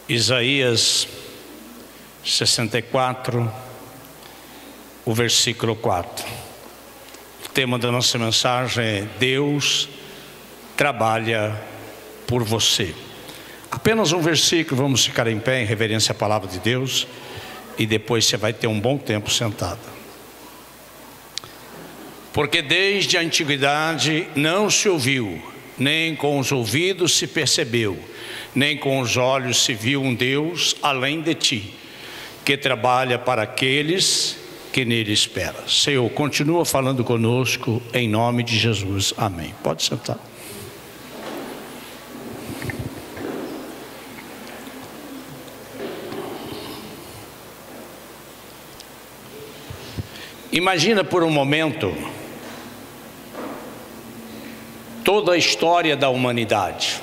Isaías 64, o versículo 4. O tema da nossa mensagem é: Deus trabalha por você. Apenas um versículo, vamos ficar em pé em reverência à palavra de Deus, e depois você vai ter um bom tempo sentado. Porque desde a antiguidade não se ouviu, nem com os ouvidos se percebeu, nem com os olhos se viu um Deus além de ti, que trabalha para aqueles que nele esperam. Senhor, continua falando conosco, em nome de Jesus, amém. Pode sentar. Imagina por um momento toda a história da humanidade.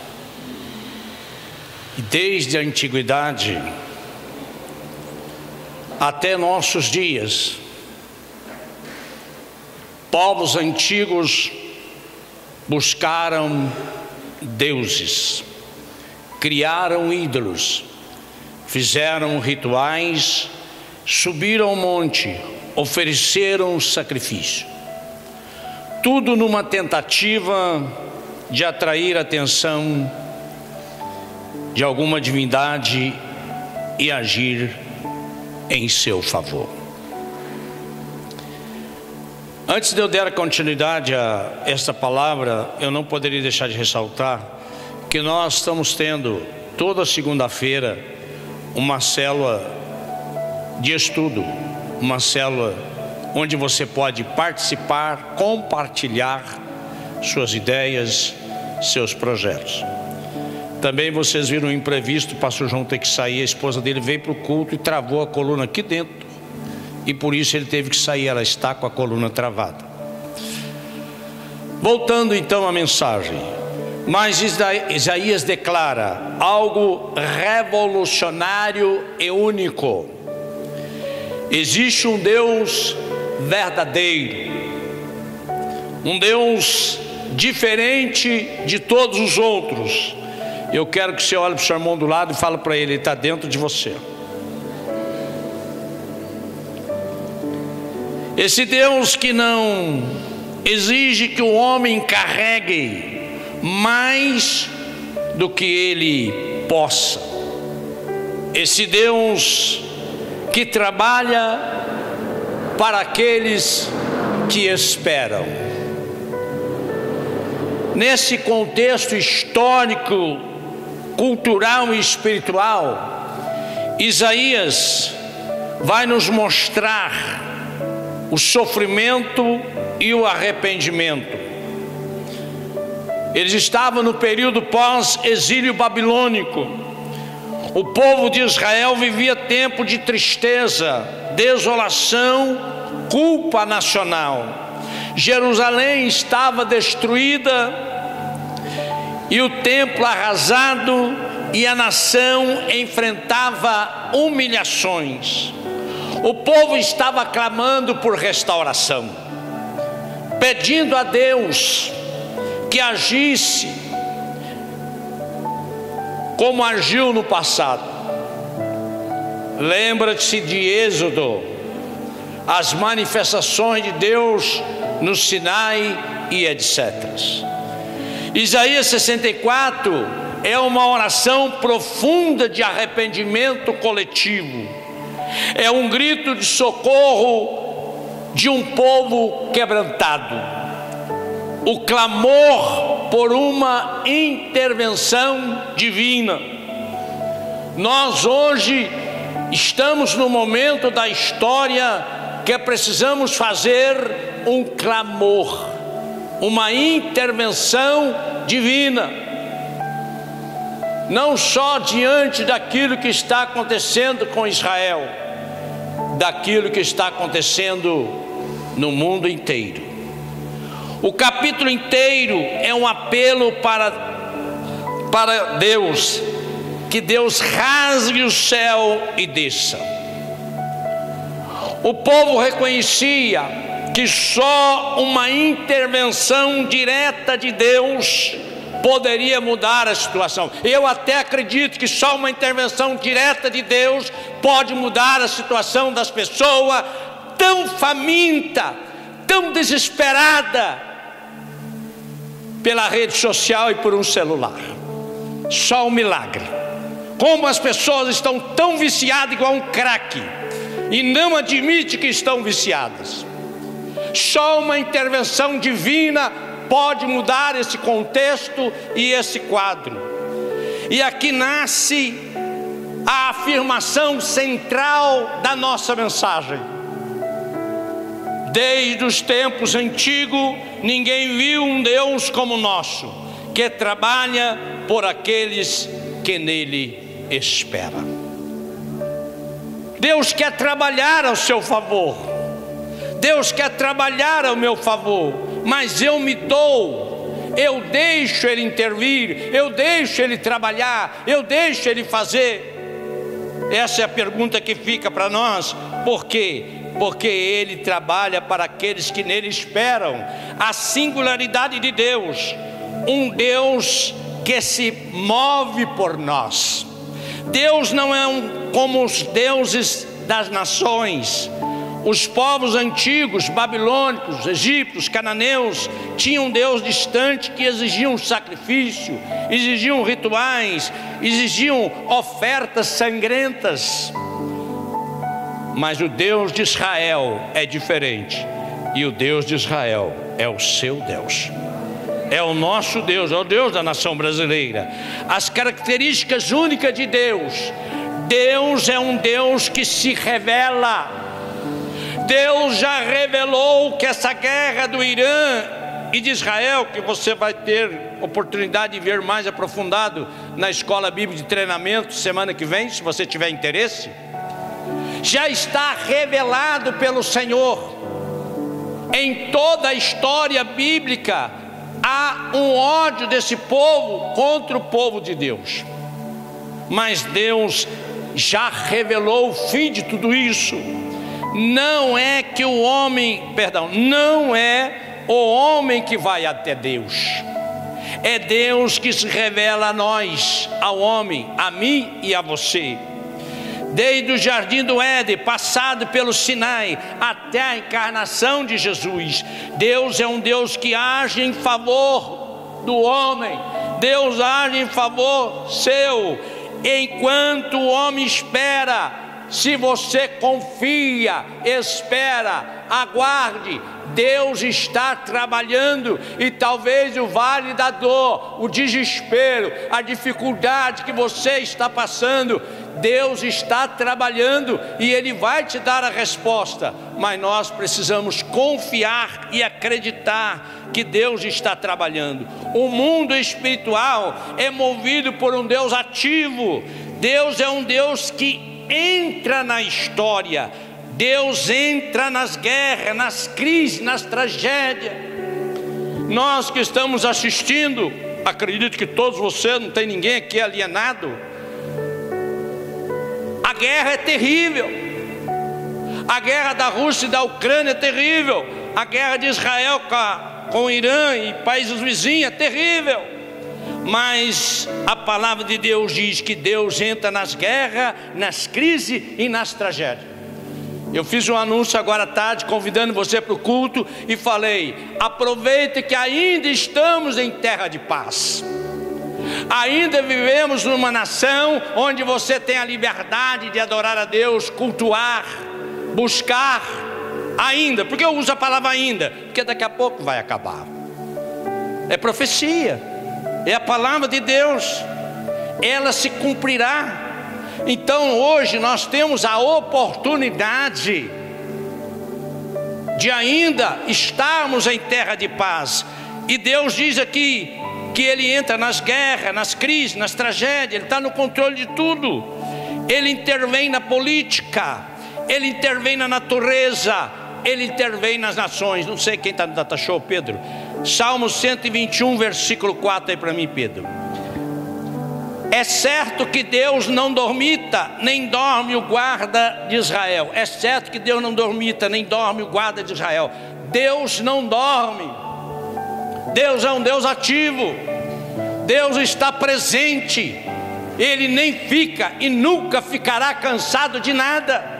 E desde a antiguidade até nossos dias, povos antigos buscaram deuses, criaram ídolos, fizeram rituais, subiram ao monte, ofereceram sacrifício. Tudo numa tentativa de atrair a atenção de alguma divindade e agir em seu favor. Antes de eu dar continuidade a esta palavra, eu não poderia deixar de ressaltar que nós estamos tendo toda segunda-feira uma célula de estudo, uma célula onde você pode participar, compartilhar suas ideias, seus projetos. Também vocês viram um imprevisto, o pastor João teve que sair, a esposa dele veio para o culto e travou a coluna aqui dentro, e por isso ele teve que sair, ela está com a coluna travada. Voltando então à mensagem, mas Isaías declara algo revolucionário e único. Existe um Deus verdadeiro, um Deus diferente de todos os outros. Eu quero que você olhe para o seu irmão do lado e fale para ele: ele está dentro de você. Esse Deus que não exige que o homem carregue mais do que ele possa. Esse Deus que trabalha para aqueles que esperam. Nesse contexto histórico, cultural e espiritual, Isaías vai nos mostrar o sofrimento e o arrependimento. Eles estavam no período pós-exílio babilônico. O povo de Israel vivia tempo de tristeza, desolação, culpa nacional. Jerusalém estava destruída e o templo arrasado, e a nação enfrentava humilhações. O povo estava clamando por restauração, pedindo a Deus que agisse como agiu no passado. Lembra-se de Êxodo, as manifestações de Deus no Sinai e etc. Isaías 64 é uma oração profunda de arrependimento coletivo. É um grito de socorro de um povo quebrantado. O clamor por uma intervenção divina. Nós hoje estamos no momento da história que precisamos fazer um clamor, uma intervenção divina, não só diante daquilo que está acontecendo com Israel, daquilo que está acontecendo no mundo inteiro. O capítulo inteiro é um apelo para Deus, que Deus rasgue o céu e desça. O povo reconhecia que só uma intervenção direta de Deus poderia mudar a situação. Eu até acredito que só uma intervenção direta de Deus pode mudar a situação das pessoas tão faminta, tão desesperada pela rede social e por um celular. Só um milagre. Como as pessoas estão tão viciadas igual um crack e não admitem que estão viciadas. Só uma intervenção divina pode mudar esse contexto e esse quadro. E aqui nasce a afirmação central da nossa mensagem. Desde os tempos antigos, ninguém viu um Deus como o nosso, que trabalha por aqueles que nele esperam. Deus quer trabalhar ao seu favor. Deus quer trabalhar ao meu favor, mas eu me dou, eu deixo Ele intervir, eu deixo Ele trabalhar, eu deixo Ele fazer. Essa é a pergunta que fica para nós. Por quê? Porque Ele trabalha para aqueles que nele esperam. A singularidade de Deus, um Deus que se move por nós. Deus não é como os deuses das nações. Os povos antigos, babilônicos, egípcios, cananeus, tinham um Deus distante que exigiam sacrifício, exigiam rituais, exigiam ofertas sangrentas. Mas o Deus de Israel é diferente. E o Deus de Israel é o seu Deus. É o nosso Deus, é o Deus da nação brasileira. As características únicas de Deus. Deus é um Deus que se revela. Deus já revelou que essa guerra do Irã e de Israel, que você vai ter oportunidade de ver mais aprofundado na Escola Bíblica de Treinamento semana que vem, se você tiver interesse, já está revelado pelo Senhor. Em toda a história bíblica há um ódio desse povo contra o povo de Deus, mas Deus já revelou o fim de tudo isso. Não é que o homem, não é o homem que vai até Deus. É Deus que se revela a nós, ao homem, a mim e a você. Desde o jardim do Éden, passado pelo Sinai, até a encarnação de Jesus, Deus é um Deus que age em favor do homem. Deus age em favor seu, enquanto o homem espera. Se você confia, espera, aguarde, Deus está trabalhando. E talvez o vale da dor, o desespero, a dificuldade que você está passando, Deus está trabalhando e Ele vai te dar a resposta. Mas nós precisamos confiar e acreditar que Deus está trabalhando. O mundo espiritual é movido por um Deus ativo. Deus é um Deus que entra na história. Deus entra nas guerras, nas crises, nas tragédias. Nós que estamos assistindo, acredito que todos vocês, não tem ninguém aqui alienado. A guerra é terrível. A guerra da Rússia e da Ucrânia é terrível. A guerra de Israel com o Irã e países vizinhos é terrível. Mas a palavra de Deus diz que Deus entra nas guerras, nas crises e nas tragédias. Eu fiz um anúncio agora à tarde, convidando você para o culto, e falei: aproveite que ainda estamos em terra de paz. Ainda vivemos numa nação onde você tem a liberdade de adorar a Deus, cultuar, buscar. Ainda, porque eu uso a palavra ainda, porque daqui a pouco vai acabar. É profecia. É a palavra de Deus, ela se cumprirá. Então hoje nós temos a oportunidade de ainda estarmos em terra de paz. E Deus diz aqui que Ele entra nas guerras, nas crises, nas tragédias. Ele está no controle de tudo. Ele intervém na política, Ele intervém na natureza, Ele intervém nas nações. Não sei quem está no data show, Pedro. Salmo 121, versículo 4 aí para mim, Pedro. É certo que Deus não dormita, nem dorme o guarda de Israel. É certo que Deus não dormita, nem dorme o guarda de Israel. Deus não dorme. Deus é um Deus ativo. Deus está presente. Ele nem fica e nunca ficará cansado de nada.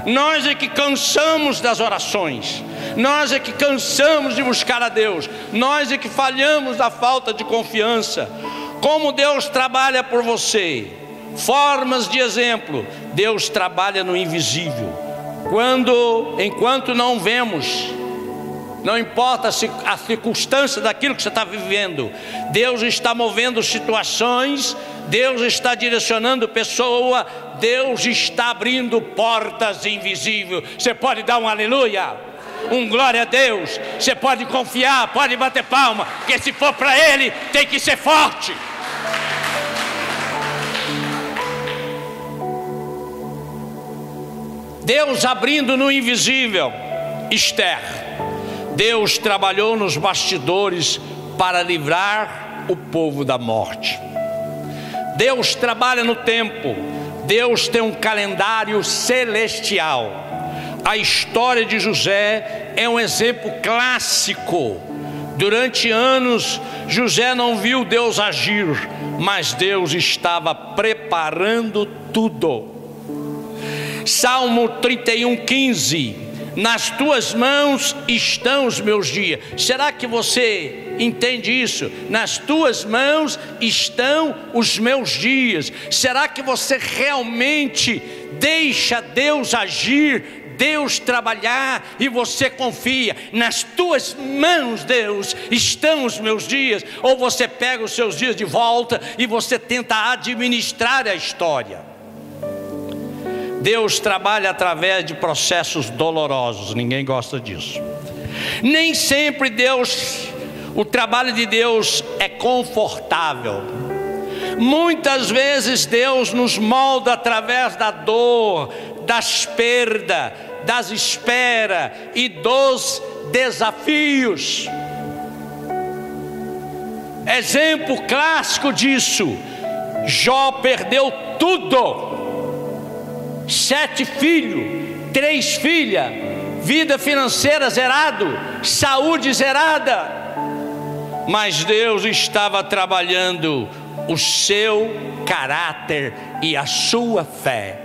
Nós é que cansamos das orações, nós é que cansamos de buscar a Deus, nós é que falhamos da falta de confiança. Como Deus trabalha por você? Formas de exemplo: Deus trabalha no invisível. Enquanto não vemos, não importa a circunstância daquilo que você está vivendo, Deus está movendo situações, Deus está direcionando pessoa, Deus está abrindo portas invisíveis. Você pode dar um aleluia, um glória a Deus. Você pode confiar, pode bater palma, porque se for para Ele, tem que ser forte. Deus abrindo no invisível. Esther, Deus trabalhou nos bastidores para livrar o povo da morte. Deus trabalha no tempo. Deus tem um calendário celestial. A história de José é um exemplo clássico. Durante anos, José não viu Deus agir, mas Deus estava preparando tudo. Salmo 31:15: nas tuas mãos estão os meus dias. Será que você entende isso? Nas tuas mãos estão os meus dias. Será que você realmente deixa Deus agir, Deus trabalhar, e você confia? Nas tuas mãos, Deus, estão os meus dias. Ou você pega os seus dias de volta e você tenta administrar a história? Deus trabalha através de processos dolorosos. Ninguém gosta disso. Nem sempre o trabalho de Deus é confortável. Muitas vezes Deus nos molda através da dor, das perdas, das esperas e dos desafios. Exemplo clássico disso: Jó perdeu tudo. 7 filhos, 3 filhas, vida financeira zerado, saúde zerada. Mas Deus estava trabalhando o seu caráter e a sua fé,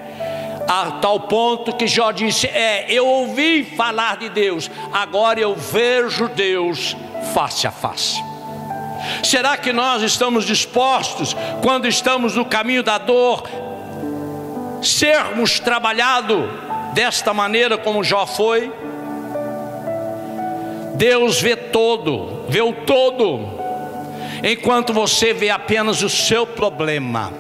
a tal ponto que Jó disse: eu ouvi falar de Deus, agora eu vejo Deus face a face. Será que nós estamos dispostos, quando estamos no caminho da dor, sermos trabalhados desta maneira como Jó foi? Deus vê o todo, enquanto você vê apenas o seu problema.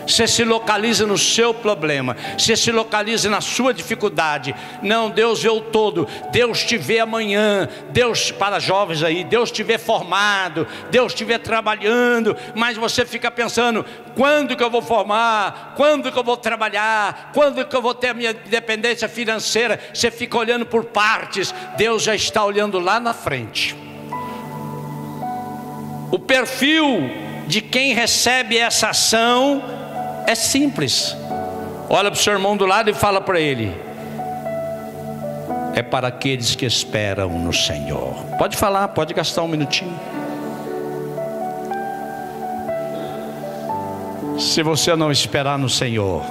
Você se localiza no seu problema, você se localiza na sua dificuldade. Não, Deus vê o todo. Deus te vê amanhã. Deus, para jovens aí, Deus te vê formado, Deus te vê trabalhando, mas você fica pensando: quando que eu vou formar? Quando que eu vou trabalhar? Quando que eu vou ter a minha independência financeira? Você fica olhando por partes. Deus já está olhando lá na frente. O perfil de quem recebe essa ação é simples. Olha para o seu irmão do lado e fala para ele: é para aqueles que esperam no Senhor. Pode falar, pode gastar um minutinho. Se você não esperar no Senhor,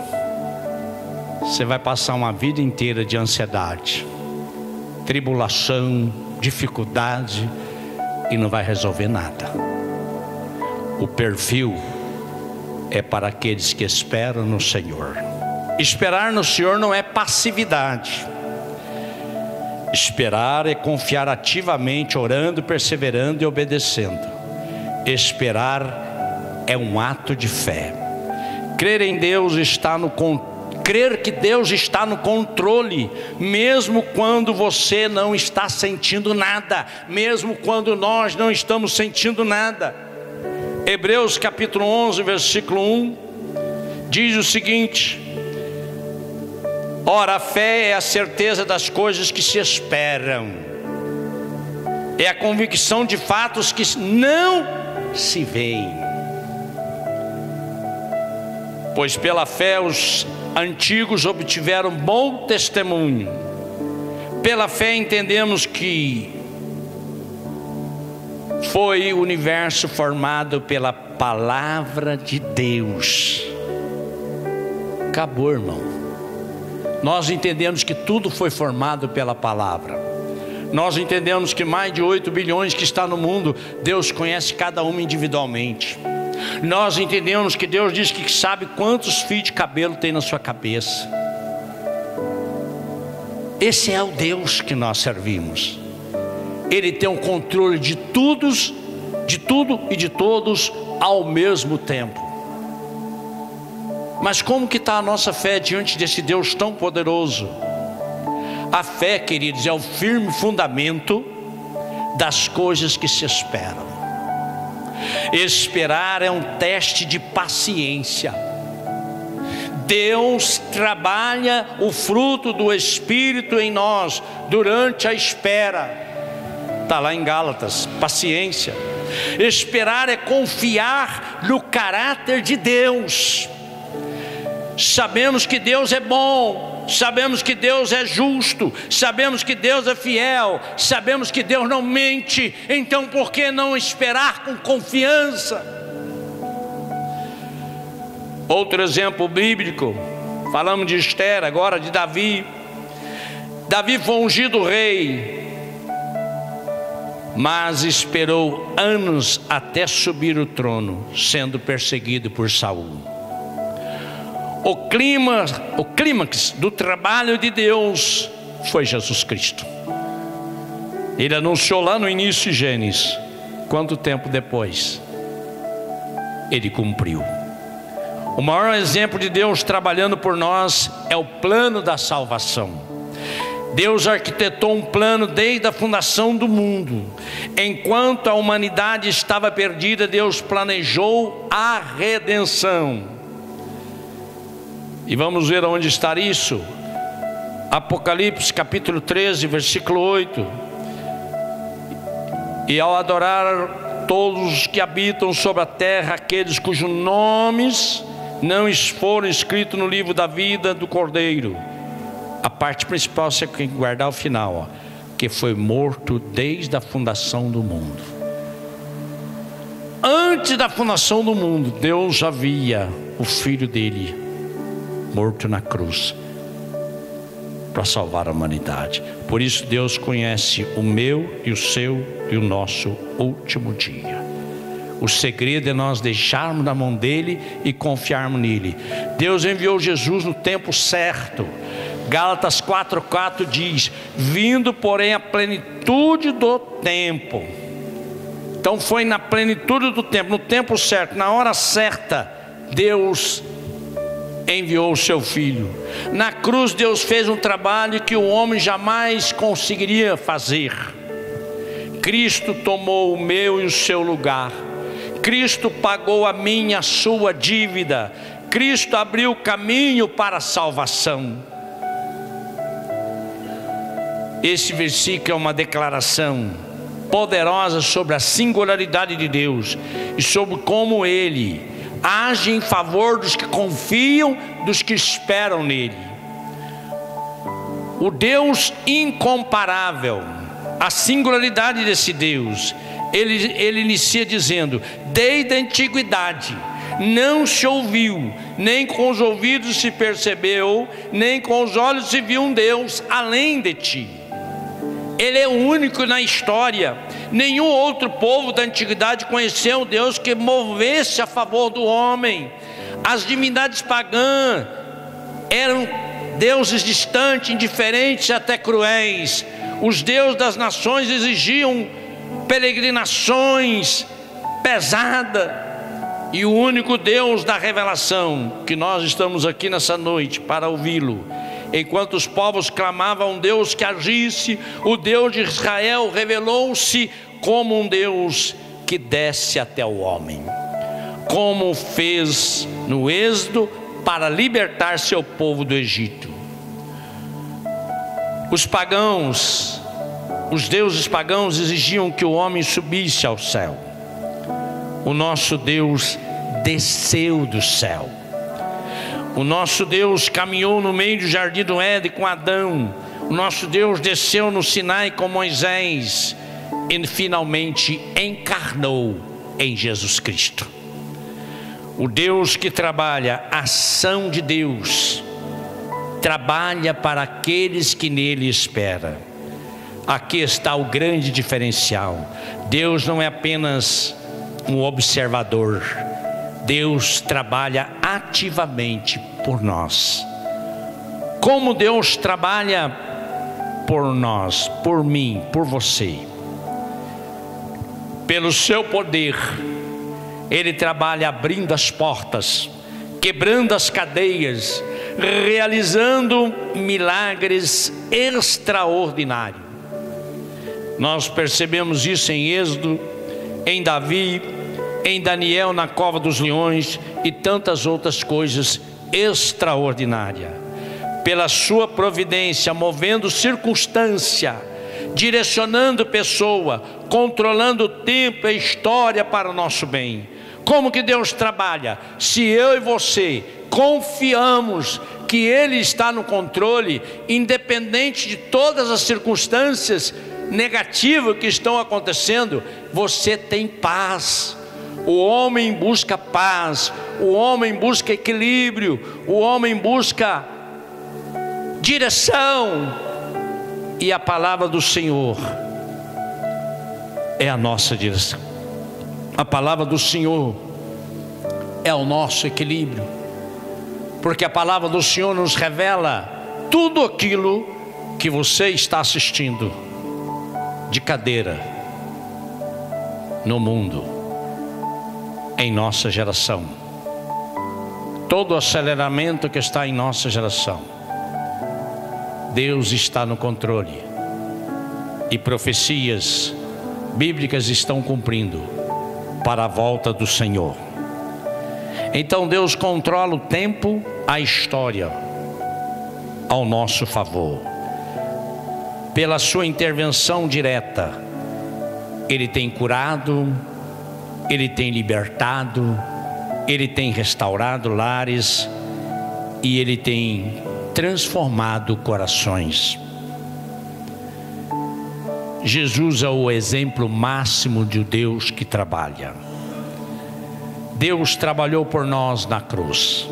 você vai passar uma vida inteira de ansiedade, tribulação, dificuldade, e não vai resolver nada. O perfil é para aqueles que esperam no Senhor. Esperar no Senhor não é passividade. Esperar é confiar ativamente, orando, perseverando e obedecendo. Esperar é um ato de fé. Crer em Deus crer que Deus está no controle, mesmo quando você não está sentindo nada, mesmo quando nós não estamos sentindo nada. Hebreus capítulo 11, versículo 1 diz o seguinte: ora, a fé é a certeza das coisas que se esperam, é a convicção de fatos que não se veem. Pois pela fé os antigos obtiveram bom testemunho. Pela fé entendemos que foi o universo formado pela palavra de Deus. Acabou, irmão. Nós entendemos que tudo foi formado pela palavra. Nós entendemos que mais de 8 bilhões que está no mundo, Deus conhece cada uma individualmente. Nós entendemos que Deus diz que sabe quantos fios de cabelo tem na sua cabeça. Esse é o Deus que nós servimos. Ele tem o controle de tudo e de todos ao mesmo tempo. Mas como que está a nossa fé diante desse Deus tão poderoso? A fé, queridos, é o firme fundamento das coisas que se esperam. Esperar é um teste de paciência. Deus trabalha o fruto do Espírito em nós durante a espera. Está lá em Gálatas, paciência. Esperar é confiar no caráter de Deus. Sabemos que Deus é bom, sabemos que Deus é justo, sabemos que Deus é fiel, sabemos que Deus não mente. Então por que não esperar com confiança? Outro exemplo bíblico, falamos de Esther, agora de Davi. Davi foi ungido rei, mas esperou anos até subir o trono, sendo perseguido por Saul. O clímax do trabalho de Deus foi Jesus Cristo. Ele anunciou lá no início de Gênesis. Quanto tempo depois? Ele cumpriu. O maior exemplo de Deus trabalhando por nós é o plano da salvação. Deus arquitetou um plano desde a fundação do mundo. Enquanto a humanidade estava perdida, Deus planejou a redenção. E vamos ver onde está isso. Apocalipse capítulo 13, versículo 8. E ao adorar todos os que habitam sobre a terra, aqueles cujos nomes não foram escritos no livro da vida do Cordeiro. A parte principal você tem que guardar o final, que foi morto desde a fundação do mundo. Antes da fundação do mundo, Deus já via o Filho dele morto na cruz para salvar a humanidade. Por isso Deus conhece o meu e o seu e o nosso último dia. O segredo é nós deixarmos na mão dele e confiarmos nele. Deus enviou Jesus no tempo certo. Gálatas 4:4 diz: vindo porém a plenitude do tempo. Então foi na plenitude do tempo, no tempo certo, na hora certa, Deus enviou o seu Filho. Na cruz Deus fez um trabalho que o homem jamais conseguiria fazer. Cristo tomou o meu e o seu lugar. Cristo pagou a minha, a sua dívida. Cristo abriu o caminho para a salvação. Esse versículo é uma declaração poderosa sobre a singularidade de Deus e sobre como Ele age em favor dos que confiam, dos que esperam nele. O Deus incomparável, a singularidade desse Deus, ele inicia dizendo: desde a antiguidade não se ouviu, nem com os ouvidos se percebeu, nem com os olhos se viu um Deus além de ti. Ele é o único na história. Nenhum outro povo da antiguidade conheceu um Deus que movesse a favor do homem. As divindades pagãs eram deuses distantes, indiferentes e até cruéis. Os deuses das nações exigiam peregrinações pesadas. E o único Deus da revelação, que nós estamos aqui nessa noite para ouvi-lo, enquanto os povos clamavam um Deus que agisse, o Deus de Israel revelou-se como um Deus que desce até o homem, como fez no Êxodo para libertar seu povo do Egito. Os pagãos, os deuses pagãos exigiam que o homem subisse ao céu. O nosso Deus desceu do céu. O nosso Deus caminhou no meio do jardim do Éden com Adão. O nosso Deus desceu no Sinai com Moisés. e finalmente encarnou em Jesus Cristo. O Deus que trabalha, a ação de Deus, trabalha para aqueles que nele esperam. Aqui está o grande diferencial. Deus não é apenas um observador. Deus trabalha ativamente por nós. Como Deus trabalha por nós, por mim, por você? Pelo seu poder, Ele trabalha abrindo as portas, quebrando as cadeias, realizando milagres extraordinários. Nós percebemos isso em Êxodo, em Davi, em Daniel na cova dos leões e tantas outras coisas extraordinárias. Pela sua providência, movendo circunstância, direcionando pessoa, controlando o tempo e a história para o nosso bem. Como que Deus trabalha? Se eu e você confiamos que Ele está no controle, independente de todas as circunstâncias negativas que estão acontecendo, você tem paz. O homem busca paz, o homem busca equilíbrio, o homem busca direção, e a palavra do Senhor é a nossa direção. A palavra do Senhor é o nosso equilíbrio, porque a palavra do Senhor nos revela tudo aquilo que você está assistindo de cadeira no mundo, em nossa geração. Todo o aceleramento que está em nossa geração, Deus está no controle, e profecias bíblicas estão cumprindo para a volta do Senhor. Então Deus controla o tempo, a história ao nosso favor. Pela sua intervenção direta, Ele tem curado, Ele tem libertado, Ele tem restaurado lares e Ele tem transformado corações. Jesus é o exemplo máximo de Deus que trabalha. Deus trabalhou por nós na cruz.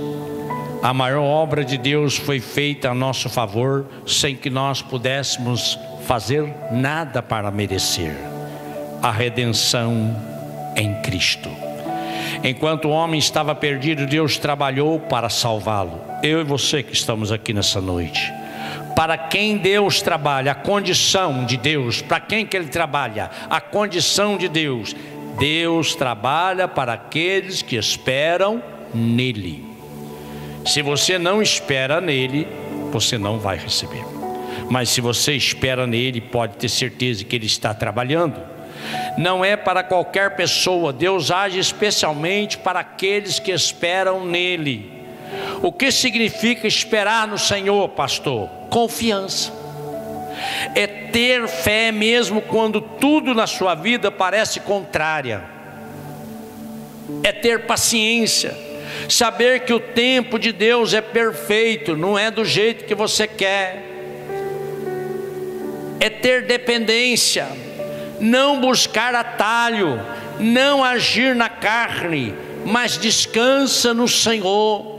A maior obra de Deus foi feita a nosso favor, sem que nós pudéssemos fazer nada para merecer. A redenção em Cristo. Enquanto o homem estava perdido, Deus trabalhou para salvá-lo. Eu e você que estamos aqui nessa noite. Para quem Deus trabalha, a condição de Deus, para quem que Ele trabalha? A condição de Deus. Deus trabalha para aqueles que esperam nele. Se você não espera nele, você não vai receber. Mas se você espera nele, pode ter certeza que Ele está trabalhando. Não é para qualquer pessoa. Deus age especialmente para aqueles que esperam nele. O que significa esperar no Senhor, pastor? Confiança. É ter fé mesmo quando tudo na sua vida parece contrária. É ter paciência. Saber que o tempo de Deus é perfeito, não é do jeito que você quer. É ter dependência. Não buscar atalho, não agir na carne, mas descansa no Senhor.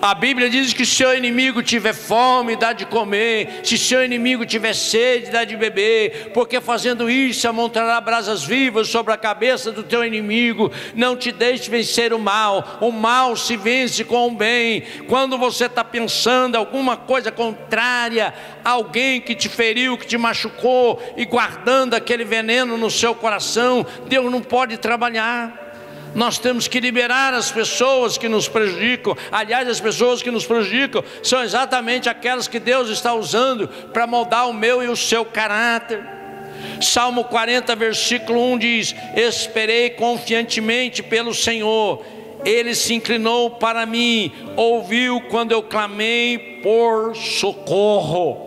A Bíblia diz que se seu inimigo tiver fome, dá de comer. Se seu inimigo tiver sede, dá de beber. Porque fazendo isso, amontoará brasas vivas sobre a cabeça do teu inimigo. Não te deixe vencer o mal. O mal se vence com o bem. Quando você está pensando alguma coisa contrária, alguém que te feriu, que te machucou, e guardando aquele veneno no seu coração, Deus não pode trabalhar. Nós temos que liberar as pessoas que nos prejudicam. Aliás, as pessoas que nos prejudicam são exatamente aquelas que Deus está usando para moldar o meu e o seu caráter. Salmo 40, versículo 1 diz: esperei confiantemente pelo Senhor, Ele se inclinou para mim, ouviu quando eu clamei por socorro.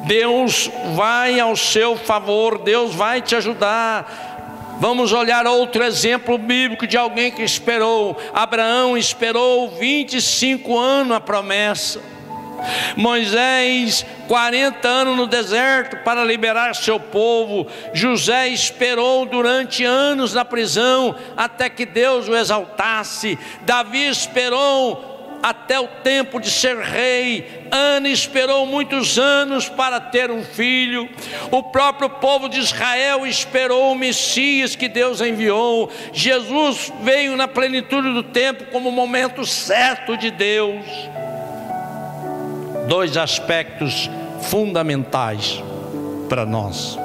Deus vai ao seu favor, Deus vai te ajudar. Vamos olhar outro exemplo bíblico de alguém que esperou. Abraão esperou 25 anos a promessa. Moisés, 40 anos no deserto para liberar seu povo. José esperou durante anos na prisão até que Deus o exaltasse. Davi esperou até o tempo de ser rei. Ana esperou muitos anos para ter um filho. O próprio povo de Israel esperou o Messias que Deus enviou. Jesus veio na plenitude do tempo como o momento certo de Deus. Dois aspectos fundamentais para nós: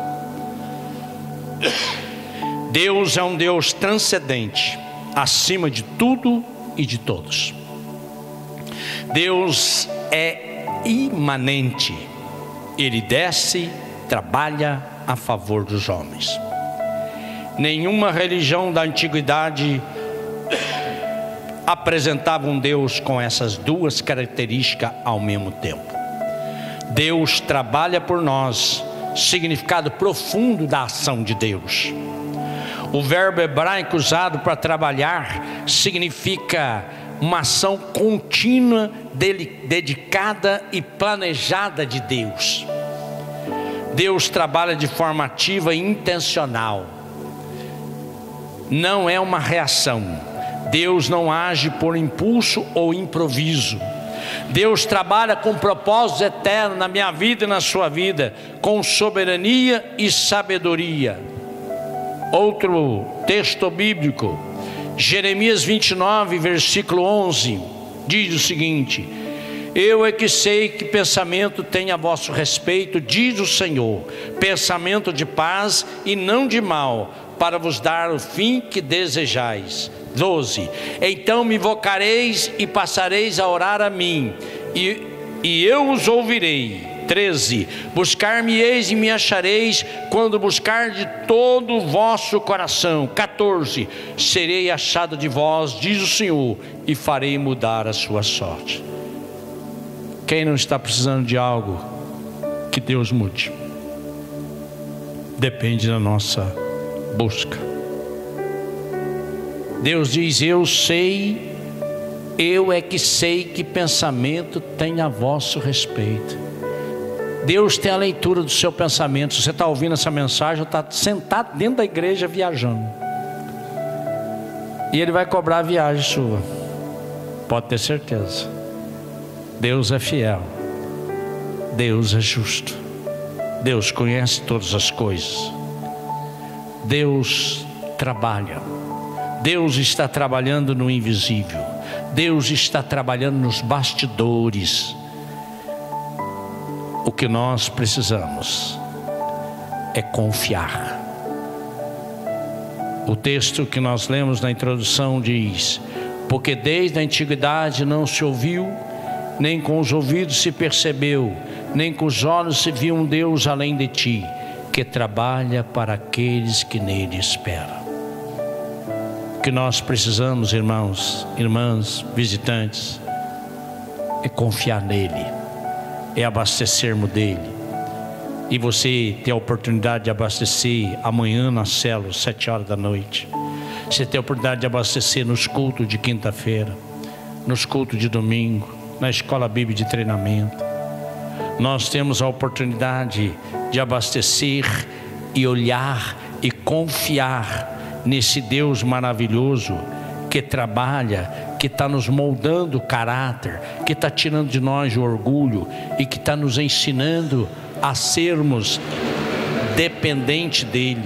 Deus é um Deus transcendente, acima de tudo e de todos. Deus é imanente, Ele desce, trabalha a favor dos homens. Nenhuma religião da antiguidade apresentava um Deus com essas duas características ao mesmo tempo. Deus trabalha por nós, significado profundo da ação de Deus. O verbo hebraico usado para trabalhar significa uma ação contínua, dedicada e planejada de Deus. Deus trabalha de forma ativa e intencional. Não é uma reação. Deus não age por impulso ou improviso. Deus trabalha com propósito eterno na minha vida e na sua vida, com soberania e sabedoria. Outro texto bíblico, Jeremias 29, versículo 11, diz o seguinte: eu é que sei que pensamento tem a vosso respeito, diz o Senhor, pensamento de paz e não de mal, para vos dar o fim que desejais. 12, então me invocareis e passareis a orar a mim, e eu os ouvirei. 13, buscar-me-eis e me achareis, quando buscar de todo o vosso coração. 14, serei achado de vós, diz o Senhor, e farei mudar a sua sorte. Quem não está precisando de algo que Deus mude? Depende da nossa busca. Deus diz: eu sei, eu é que sei que pensamento tem a vosso respeito. Deus tem a leitura do seu pensamento. Se você está ouvindo essa mensagem, está sentado dentro da igreja viajando, e Ele vai cobrar a viagem sua, pode ter certeza. Deus é fiel, Deus é justo, Deus conhece todas as coisas, Deus trabalha, Deus está trabalhando no invisível, Deus está trabalhando nos bastidores. O que nós precisamos é confiar. O texto que nós lemos na introdução diz: porque desde a antiguidade não se ouviu, nem com os ouvidos se percebeu, nem com os olhos se viu um Deus além de ti, que trabalha para aqueles que nele esperam. O que nós precisamos, irmãos, irmãs, visitantes, é confiar nele, é abastecermos dele. E você tem a oportunidade de abastecer amanhã na célula, 7 horas da noite. Você tem a oportunidade de abastecer nos cultos de quinta-feira, nos cultos de domingo, na escola bíblica de treinamento. Nós temos a oportunidade de abastecer e olhar e confiar nesse Deus maravilhoso que trabalha, que está nos moldando o caráter, que está tirando de nós o orgulho e que está nos ensinando a sermos dependentes dele.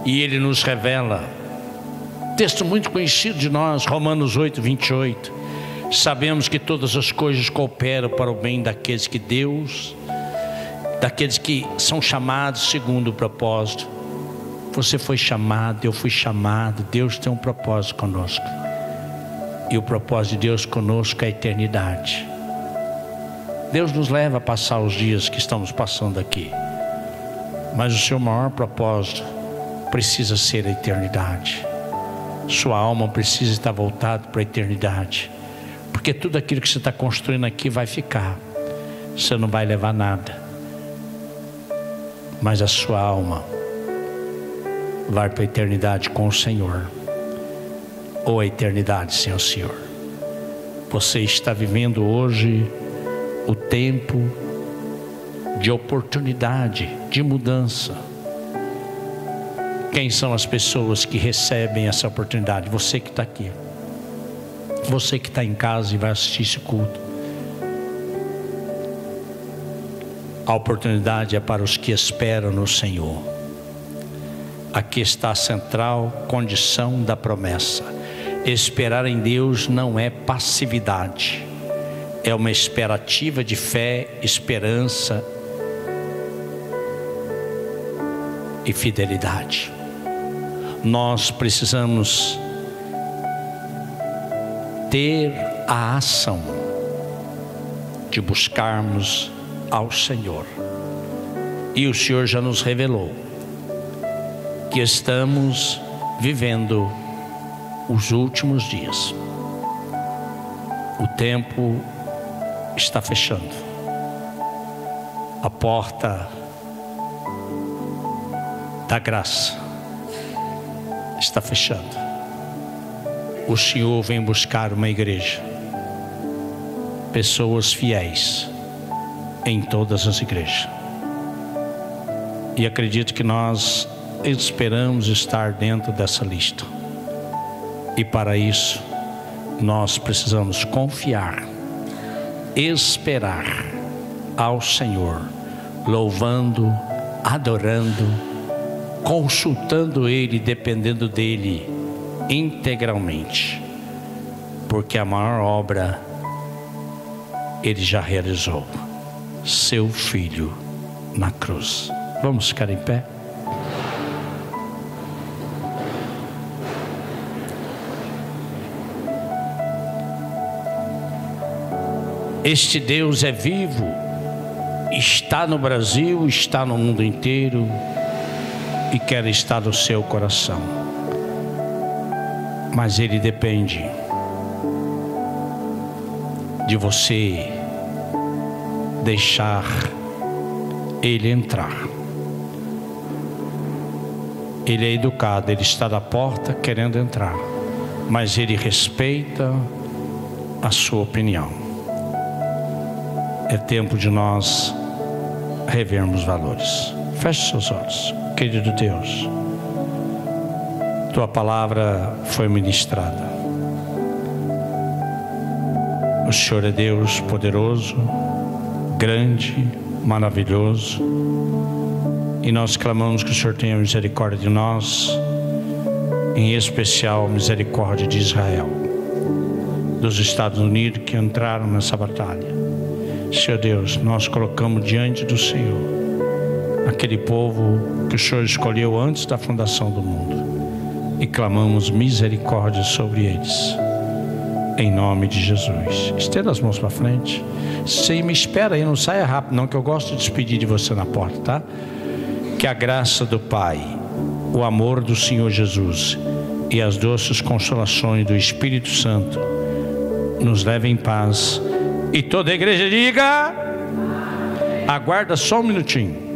E ele nos revela, texto muito conhecido de nós, Romanos 8, 28. Sabemos que todas as coisas cooperam para o bem daqueles que Deus, daqueles que são chamados segundo o propósito. Você foi chamado, eu fui chamado. Deus tem um propósito conosco, e o propósito de Deus conosco é a eternidade. Deus nos leva a passar os dias que estamos passando aqui, mas o seu maior propósito precisa ser a eternidade. Sua alma precisa estar voltada para a eternidade, porque tudo aquilo que você está construindo aqui vai ficar, você não vai levar nada, mas a sua alma vai para a eternidade com o Senhor, ou a eternidade sem o Senhor. Você está vivendo hoje o tempo de oportunidade, de mudança. Quem são as pessoas que recebem essa oportunidade? Você que está aqui, você que está em casa e vai assistir esse culto. A oportunidade é para os que esperam no Senhor. Aqui está a central condição da promessa. Esperar em Deus não é passividade, é uma expectativa de fé, esperança e fidelidade. Nós precisamos ter a ação de buscarmos ao Senhor. E o Senhor já nos revelou que estamos vivendo os últimos dias. O tempo está fechando. A porta da graça está fechando. O Senhor vem buscar uma igreja, pessoas fiéis em todas as igrejas. E acredito que nós esperamos estar dentro dessa lista. E para isso nós precisamos confiar, esperar ao Senhor, louvando, adorando, consultando Ele, dependendo dEle integralmente, porque a maior obra Ele já realizou, seu Filho na cruz. Vamos ficar em pé? Este Deus é vivo, está no Brasil, está no mundo inteiro e quer estar no seu coração. Mas Ele depende de você deixar Ele entrar. Ele é educado, Ele está na porta querendo entrar, mas Ele respeita a sua opinião. É tempo de nós revermos valores. Feche seus olhos. Querido Deus, Tua palavra foi ministrada. O Senhor é Deus poderoso, grande, maravilhoso. E nós clamamos que o Senhor tenha misericórdia de nós, em especial misericórdia de Israel, dos Estados Unidos que entraram nessa batalha. Senhor Deus, nós colocamos diante do Senhor aquele povo que o Senhor escolheu antes da fundação do mundo e clamamos misericórdia sobre eles, em nome de Jesus. Estenda as mãos para frente. Sim, me espera aí, não saia rápido não, que eu gosto de despedir de você na porta, tá? Que a graça do Pai, o amor do Senhor Jesus e as doces consolações do Espírito Santo nos levem em paz. E toda a igreja diga: aguarda só um minutinho.